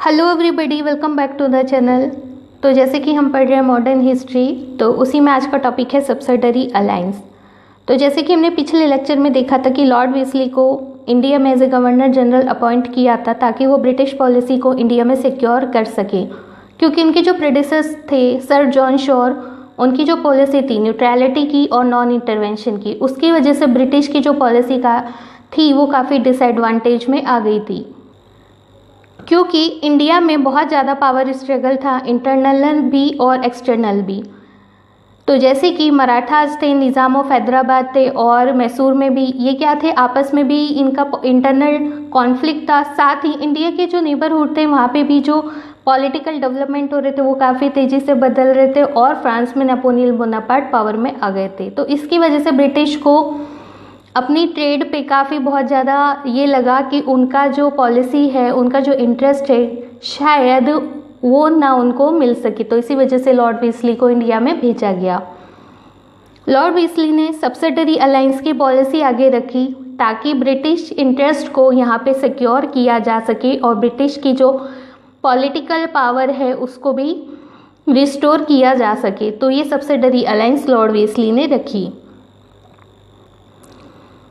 Hello everybody, welcome back to the channel. तो जैसे कि हम पढ़ रहे हैं मॉडर्न हिस्ट्री, तो उसी में आज का टॉपिक है सब्सिडरी अलायंस। तो जैसे कि हमने पिछले लेक्चर में देखा था कि लॉर्ड वेस्ली को इंडिया में as a governor general appoint किया था ताकि वो ब्रिटिश पॉलिसी को इंडिया में सिक्योर कर सके, क्योंकि उनके जो प्रेडिसेस थे सर जॉन शॉर, उनकी जो पॉलिसी थी न्यूट्रलिटी की और नॉन इंटरवेंशन की, उसकी वजह से ब्रिटिश की जो पॉलिसी का थी वो काफ़ी डिसएडवांटेज में आ गई थी, क्योंकि इंडिया में बहुत ज़्यादा पावर स्ट्रगल था, इंटरनल भी और एक्सटर्नल भी। तो जैसे कि मराठास थे, निज़ाम ऑफ हैदराबाद थे और मैसूर में भी ये क्या थे, आपस में भी इनका इंटरनल कॉन्फ्लिक्ट था। साथ ही इंडिया के जो नेबरहुड थे वहाँ पे भी जो पॉलिटिकल डेवलपमेंट हो रहे थे वो काफ़ी तेज़ी से बदल रहे थे और फ्रांस में नेपोलियन बोनापार्ट पावर में आ गए थे। तो इसकी वजह से ब्रिटिश को अपनी ट्रेड पे काफ़ी बहुत ज़्यादा ये लगा कि उनका जो पॉलिसी है, उनका जो इंटरेस्ट है, शायद वो ना उनको मिल सके। तो इसी वजह से लॉर्ड वेस्ली को इंडिया में भेजा गया। लॉर्ड वेस्ली ने सब्सिडरी अलायंस की पॉलिसी आगे रखी ताकि ब्रिटिश इंटरेस्ट को यहाँ पे सिक्योर किया जा सके और ब्रिटिश की जो पॉलिटिकल पावर है उसको भी रिस्टोर किया जा सके। तो ये सब्सिडरी अलायंस लॉर्ड वेस्ली ने रखी।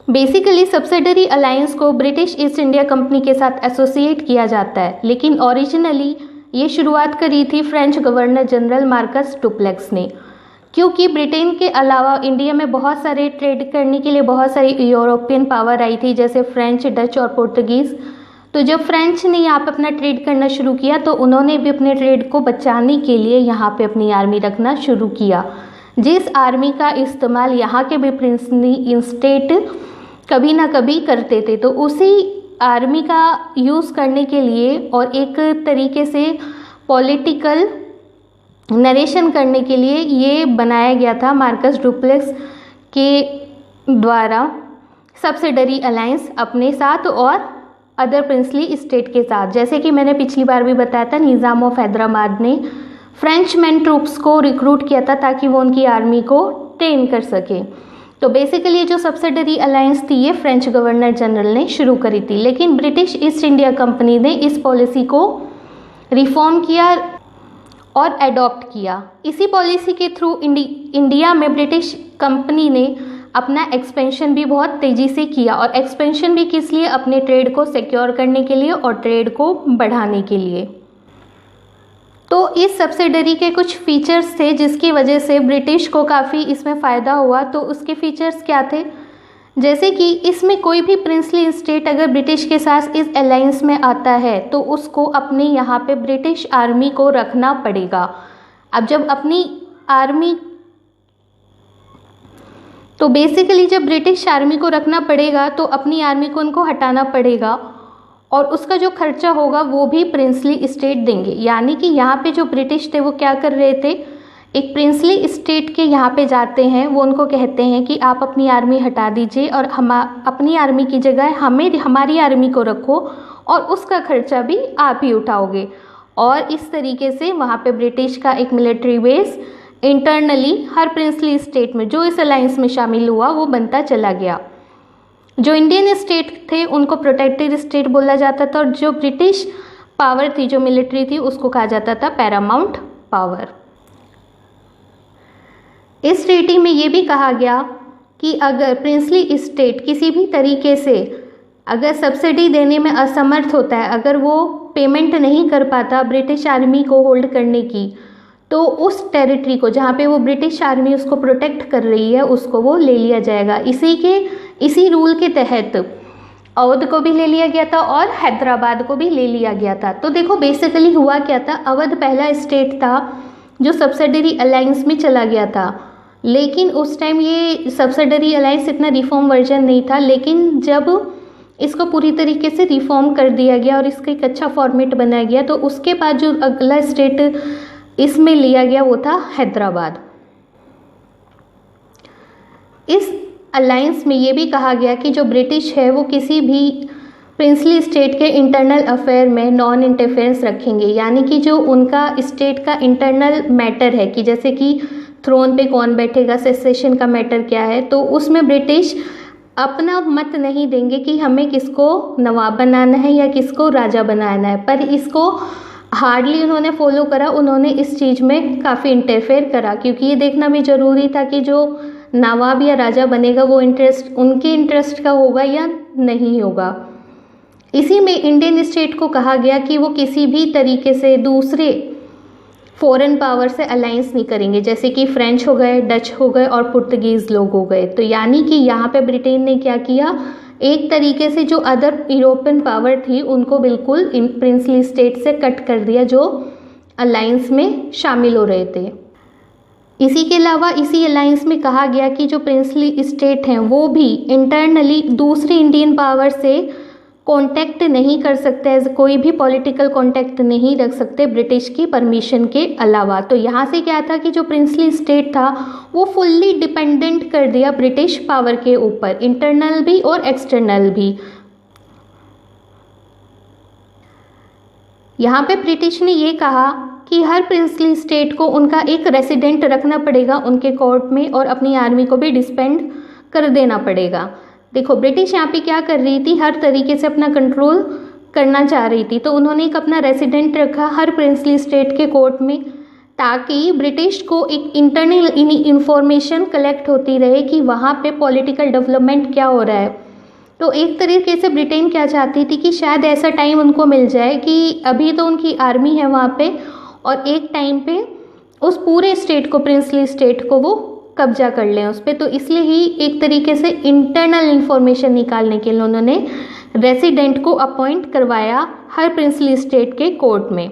बेसिकली सब्सिडरी अलायंस को ब्रिटिश ईस्ट इंडिया कंपनी के साथ एसोसिएट किया जाता है, लेकिन ओरिजिनली ये शुरुआत करी थी French governor general Marcus duplex ने, क्योंकि ब्रिटेन के अलावा इंडिया में बहुत सारे ट्रेड करने के लिए बहुत सारी यूरोपियन पावर आई थी, जैसे फ्रेंच, डच और पुर्तगीज़। तो जब फ्रेंच ने यहाँ पर अपना ट्रेड करना शुरू किया तो उन्होंने भी अपने ट्रेड को बचाने के लिए यहाँ पे अपनी आर्मी रखना शुरू किया, जिस आर्मी का इस्तेमाल यहाँ के भी प्रिंसली स्टेट कभी ना कभी करते थे। तो उसी आर्मी का यूज़ करने के लिए और एक तरीके से पॉलिटिकल नरेशन करने के लिए ये बनाया गया था मार्कस डुप्लेक्स के द्वारा सब्सिडरी अलायंस अपने साथ और अदर प्रिंसली स्टेट के साथ। जैसे कि मैंने पिछली बार भी बताया था, निज़ाम ऑफ हैदराबाद ने फ्रेंचमैन ट्रूप्स को रिक्रूट किया था ताकि वो उनकी आर्मी को ट्रेन कर सके। तो बेसिकली जो सब्सिडरी अलायंस थी ये फ्रेंच गवर्नर जनरल ने शुरू करी थी, लेकिन ब्रिटिश ईस्ट इंडिया कंपनी ने इस पॉलिसी को रिफॉर्म किया और एडॉप्ट किया। इसी पॉलिसी के थ्रू इंडिया में ब्रिटिश कंपनी ने अपना एक्सपेंशन भी बहुत तेज़ी से किया, और एक्सपेंशन भी किस लिए, अपने ट्रेड को सिक्योर करने के लिए और ट्रेड को बढ़ाने के लिए। तो इस सब्सिडरी के कुछ फीचर्स थे जिसकी वजह से ब्रिटिश को काफ़ी इसमें फ़ायदा हुआ। तो उसके फीचर्स क्या थे, जैसे कि इसमें कोई भी प्रिंसली स्टेट अगर ब्रिटिश के साथ इस अलायंस में आता है तो उसको अपने यहाँ पे ब्रिटिश आर्मी को रखना पड़ेगा। अब जब अपनी आर्मी, तो बेसिकली जब ब्रिटिश आर्मी को रखना पड़ेगा तो अपनी आर्मी को उनको हटाना पड़ेगा और उसका जो खर्चा होगा वो भी प्रिंसली स्टेट देंगे। यानी कि यहाँ पे जो ब्रिटिश थे वो क्या कर रहे थे, एक प्रिंसली स्टेट के यहाँ पे जाते हैं, वो उनको कहते हैं कि आप अपनी आर्मी हटा दीजिए और हम अपनी आर्मी की जगह हमारी आर्मी को रखो और उसका खर्चा भी आप ही उठाओगे। और इस तरीके से वहाँ पे ब्रिटिश का एक मिलिट्री बेस इंटरनली हर प्रिंसली स्टेट में जो इस अलायंस में शामिल हुआ वो बनता चला गया। जो इंडियन स्टेट थे उनको प्रोटेक्टेड स्टेट बोला जाता था, और जो ब्रिटिश पावर थी, जो मिलिट्री थी, उसको कहा जाता था पैरामाउंट पावर। इस ट्रीटी में ये भी कहा गया कि अगर प्रिंसली स्टेट किसी भी तरीके से अगर सब्सिडी देने में असमर्थ होता है, अगर वो पेमेंट नहीं कर पाता ब्रिटिश आर्मी को होल्ड करने की, तो उस टेरिटरी को जहाँ पे वो ब्रिटिश आर्मी उसको प्रोटेक्ट कर रही है उसको वो ले लिया जाएगा। इसी रूल के तहत अवध को भी ले लिया गया था और हैदराबाद को भी ले लिया गया था। तो देखो बेसिकली हुआ क्या था, अवध पहला स्टेट था जो सब्सिडरी अलायंस में चला गया था, लेकिन उस टाइम ये सब्सिडरी अलायंस इतना रिफॉर्म वर्जन नहीं था। लेकिन जब इसको पूरी तरीके से रिफॉर्म कर दिया गया और इसका एक अच्छा फॉर्मेट बनाया गया, तो उसके बाद जो अगला स्टेट इसमें लिया गया वो था हैदराबाद। इस अलायंस में ये भी कहा गया कि जो ब्रिटिश है वो किसी भी प्रिंसली स्टेट के इंटरनल अफेयर में नॉन इंटरफेरेंस रखेंगे। यानी कि जो उनका स्टेट का इंटरनल मैटर है, कि जैसे कि थ्रोन पे कौन बैठेगा, सेसेशन का मैटर क्या है, तो उसमें ब्रिटिश अपना मत नहीं देंगे कि हमें किसको नवाब बनाना है या किसको राजा बनाना है, पर इसको हार्डली उन्होंने फॉलो करा। उन्होंने इस चीज़ में काफ़ी इंटरफेयर करा, क्योंकि ये देखना भी ज़रूरी था कि जो नवाब या राजा बनेगा वो इंटरेस्ट उनके इंटरेस्ट का होगा या नहीं होगा। इसी में इंडियन स्टेट को कहा गया कि वो किसी भी तरीके से दूसरे फॉरेन पावर से अलायंस नहीं करेंगे, जैसे कि फ्रेंच हो गए, डच हो गए और पुर्तगीज़ लोग हो गए। तो यानी कि यहाँ पे ब्रिटेन ने क्या किया, एक तरीके से जो अदर यूरोपियन पावर थी उनको बिल्कुल प्रिंसली स्टेट से कट कर दिया जो अलायंस में शामिल हो रहे थे। इसी के अलावा इसी अलायंस में कहा गया कि जो प्रिंसली स्टेट हैं वो भी इंटरनली दूसरी इंडियन पावर से कांटेक्ट नहीं कर सकते, कोई भी पॉलिटिकल कांटेक्ट नहीं रख सकते ब्रिटिश की परमिशन के अलावा। तो यहाँ से क्या था कि जो प्रिंसली स्टेट था वो फुल्ली डिपेंडेंट कर दिया ब्रिटिश पावर के ऊपर, इंटरनल भी और एक्सटर्नल भी। यहाँ पे ब्रिटिश ने ये कहा कि हर प्रिंसली स्टेट को उनका एक रेसिडेंट रखना पड़ेगा उनके कोर्ट में, और अपनी आर्मी को भी डिस्पेंड कर देना पड़ेगा। देखो ब्रिटिश यहाँ पे क्या कर रही थी, हर तरीके से अपना कंट्रोल करना चाह रही थी। तो उन्होंने एक अपना रेसिडेंट रखा हर प्रिंसली स्टेट के कोर्ट में, ताकि ब्रिटिश को एक इंटरनल इंफॉर्मेशन कलेक्ट होती रहे कि वहाँ पे पॉलिटिकल डेवलपमेंट क्या हो रहा है। तो एक तरीके से ब्रिटेन क्या चाहती थी कि शायद ऐसा टाइम उनको मिल जाए कि अभी तो उनकी आर्मी है वहाँ पे, और एक टाइम पे उस पूरे स्टेट को, प्रिंसली स्टेट को वो कब्जा कर लें उस पर। तो इसलिए ही एक तरीके से इंटरनल इंफॉर्मेशन निकालने के लिए उन्होंने रेसिडेंट को अपॉइंट करवाया हर प्रिंसली स्टेट के कोर्ट में।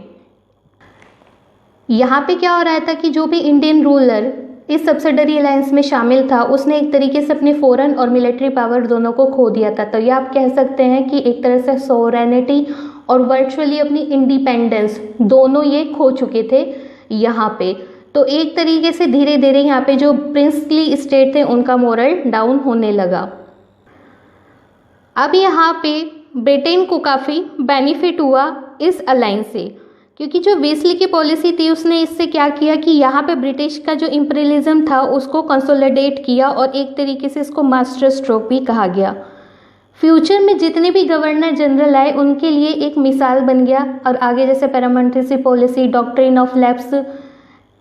यहाँ पे क्या हो रहा था कि जो भी इंडियन रूलर इस सब्सिडरी अलायंस में शामिल था उसने एक तरीके से अपने फॉरेन और मिलिट्री पावर दोनों को खो दिया था। तो ये आप कह सकते हैं कि एक तरह से सोवरेनिटी और वर्चुअली अपनी इंडिपेंडेंस दोनों ये खो चुके थे यहाँ पे। तो एक तरीके से धीरे धीरे यहाँ पे जो प्रिंसली स्टेट थे उनका मोरल डाउन होने लगा। अब यहाँ पे ब्रिटेन को काफ़ी बेनिफिट हुआ इस अलायंस से, क्योंकि जो वेस्ली की पॉलिसी थी उसने इससे क्या किया कि यहाँ पे ब्रिटिश का जो इम्पीरियलिज्म था उसको कंसोलिडेट किया, और एक तरीके से इसको मास्टर स्ट्रोक भी कहा गया। फ्यूचर में जितने भी गवर्नर जनरल आए उनके लिए एक मिसाल बन गया, और आगे जैसे पैरामेंट्री पॉलिसी, डॉक्ट्रिन ऑफ लैप्स,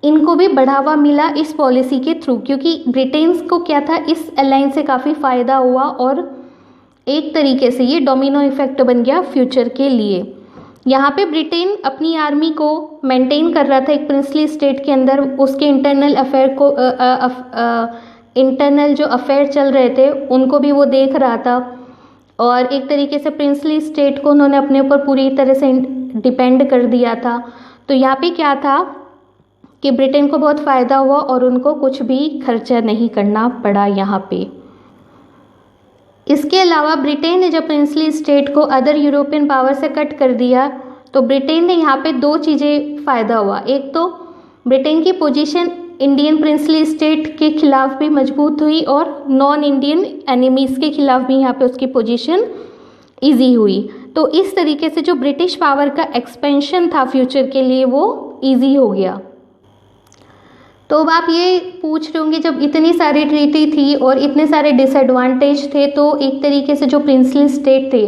इनको भी बढ़ावा मिला इस पॉलिसी के थ्रू, क्योंकि ब्रिटेन को क्या था, इस अलायंस से काफ़ी फ़ायदा हुआ और एक तरीके से ये डोमिनो इफेक्ट बन गया फ्यूचर के लिए। यहाँ पे ब्रिटेन अपनी आर्मी को मेंटेन कर रहा था एक प्रिंसली स्टेट के अंदर, उसके इंटरनल अफेयर को इंटरनल जो अफेयर चल रहे थे उनको भी वो देख रहा था, और एक तरीके से प्रिंसली स्टेट को उन्होंने अपने ऊपर पूरी तरह से डिपेंड कर दिया था। तो यहाँ पे क्या था कि ब्रिटेन को बहुत फ़ायदा हुआ और उनको कुछ भी खर्चा नहीं करना पड़ा यहाँ पे। इसके अलावा ब्रिटेन ने जब प्रिंसली स्टेट को अदर यूरोपियन पावर से कट कर दिया तो ब्रिटेन ने यहाँ पे दो चीज़ें फ़ायदा हुआ। एक तो ब्रिटेन की पोजीशन इंडियन प्रिंसली स्टेट के खिलाफ भी मजबूत हुई, और नॉन इंडियन एनिमीज़ के खिलाफ भी यहाँ पे उसकी पोजीशन ईजी हुई। तो इस तरीके से जो ब्रिटिश पावर का एक्सपेंशन था फ्यूचर के लिए वो ईजी हो गया। तो अब आप ये पूछ रहे होंगे, जब इतनी सारी ट्रीटी थी और इतने सारे डिसएडवांटेज थे तो एक तरीके से जो प्रिंसली स्टेट थे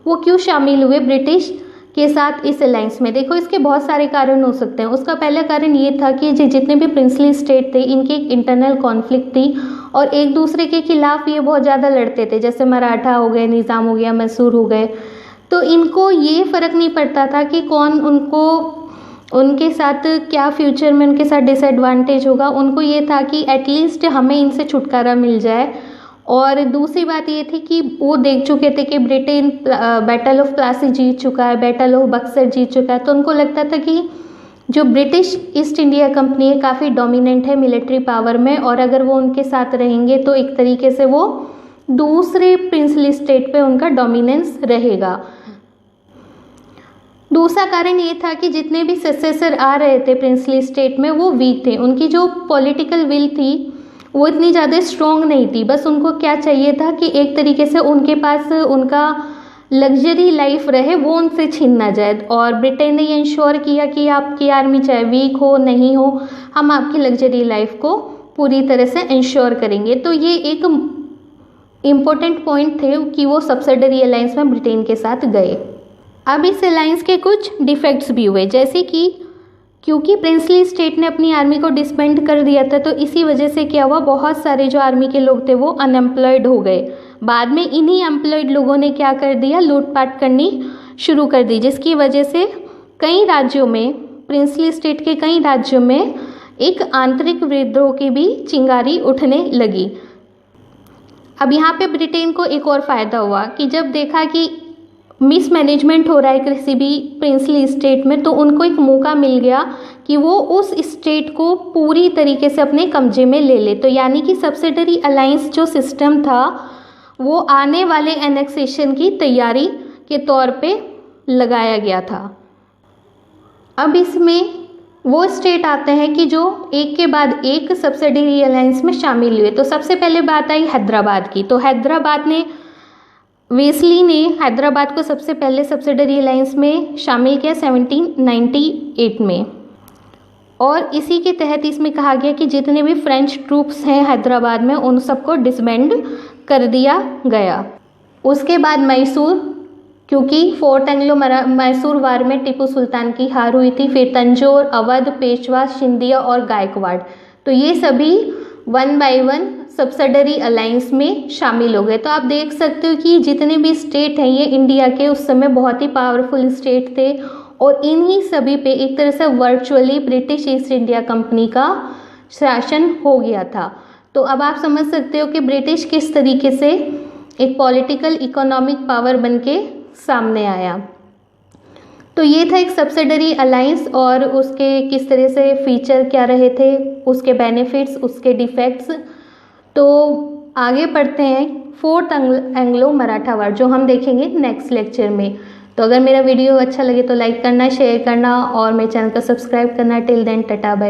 वो क्यों शामिल हुए ब्रिटिश के साथ इस अलायंस में। देखो इसके बहुत सारे कारण हो सकते हैं। उसका पहला कारण ये था कि जितने भी प्रिंसली स्टेट थे इनकी एक इंटरनल कॉन्फ्लिक्ट थी और एक दूसरे के खिलाफ ये बहुत ज़्यादा लड़ते थे, जैसे मराठा हो गए, निज़ाम हो गया, मैसूर हो गए। तो इनको ये फ़र्क नहीं पड़ता था कि कौन उनके साथ क्या फ्यूचर में उनके साथ डिसएडवांटेज होगा। उनको ये था कि एटलीस्ट हमें इनसे छुटकारा मिल जाए। और दूसरी बात ये थी कि वो देख चुके थे कि ब्रिटेन बैटल ऑफ प्लासी जीत चुका है, बैटल ऑफ बक्सर जीत चुका है, तो उनको लगता था कि जो ब्रिटिश ईस्ट इंडिया कंपनी है काफ़ी डोमिनेंट है मिलिट्री पावर में, और अगर वो उनके साथ रहेंगे तो एक तरीके से वो दूसरे प्रिंसली स्टेट पे उनका डोमिनेंस रहेगा। दूसरा कारण ये था कि जितने भी सक्सेसर आ रहे थे प्रिंसली स्टेट में वो वीक थे, उनकी जो पॉलिटिकल विल थी वो इतनी ज़्यादा स्ट्रॉन्ग नहीं थी। बस उनको क्या चाहिए था कि एक तरीके से उनके पास उनका लग्जरी लाइफ रहे, वो उनसे छीन ना जाए। और ब्रिटेन ने ये इंश्योर किया कि आपकी आर्मी चाहे वीक हो नहीं हो, हम आपकी लग्जरी लाइफ को पूरी तरह से इंश्योर करेंगे। तो ये एक इम्पोर्टेंट पॉइंट थे कि वो सब्सिडरी अलायंस में ब्रिटेन के साथ गए। अब इस अलायंस के कुछ डिफेक्ट्स भी हुए, जैसे कि क्योंकि प्रिंसली स्टेट ने अपनी आर्मी को डिसबैंड कर दिया था, तो इसी वजह से क्या हुआ, बहुत सारे जो आर्मी के लोग थे वो अनएम्प्लॉयड हो गए। बाद में इन्हीं एम्प्लॉयड लोगों ने क्या कर दिया, लूटपाट करनी शुरू कर दी, जिसकी वजह से कई राज्यों में, प्रिंसली स्टेट के कई राज्यों में एक आंतरिक विद्रोह की भी चिंगारी उठने लगी। अब यहाँ पे ब्रिटेन को एक और फ़ायदा हुआ कि जब देखा कि मिसमैनेजमेंट हो रहा है किसी भी प्रिंसली स्टेट में, तो उनको एक मौका मिल गया कि वो उस स्टेट को पूरी तरीके से अपने कब्जे में ले ले। तो यानी कि सब्सिडरी अलायंस जो सिस्टम था वो आने वाले एनेक्सेशन की तैयारी के तौर पे लगाया गया था। अब इसमें वो स्टेट आते हैं कि जो एक के बाद एक सब्सिडरी अलायंस में शामिल हुए। तो सबसे पहले बात आई हैदराबाद की। तो हैदराबाद ने, वेस्ली ने हैदराबाद को सबसे पहले सब्सिडरी अलायंस में शामिल किया 1798 में, और इसी के तहत इसमें कहा गया कि जितने भी फ्रेंच ट्रूप्स हैं हैदराबाद में उन सबको डिसबैंड कर दिया गया। उसके बाद मैसूर, क्योंकि फोर्ट एंग्लो मैसूर वार में टीपू सुल्तान की हार हुई थी। फिर तंजौर, अवध, पेशवा, सिंधिया और गायकवाड़, तो ये सभी 1 बाय 1 सब्सिडरी अलायंस में शामिल हो गए। तो आप देख सकते हो कि जितने भी स्टेट हैं ये इंडिया के उस समय बहुत ही पावरफुल स्टेट थे, और इन्हीं सभी पे एक तरह से virtually British east India company का शासन हो गया था। तो अब आप समझ सकते हो कि ब्रिटिश किस तरीके से एक पॉलिटिकल इकोनॉमिक पावर बन के सामने आया। तो ये था एक सब्सिडरी अलायंस, और उसके किस तरह से फीचर क्या रहे थे, उसके बेनिफिट्स, उसके डिफेक्ट्स। तो आगे पढ़ते हैं फोर्थ एंग्लो मराठा वार, जो हम देखेंगे नेक्स्ट लेक्चर में। तो अगर मेरा वीडियो अच्छा लगे तो लाइक करना, शेयर करना और मेरे चैनल को सब्सक्राइब करना। Till then tata bye.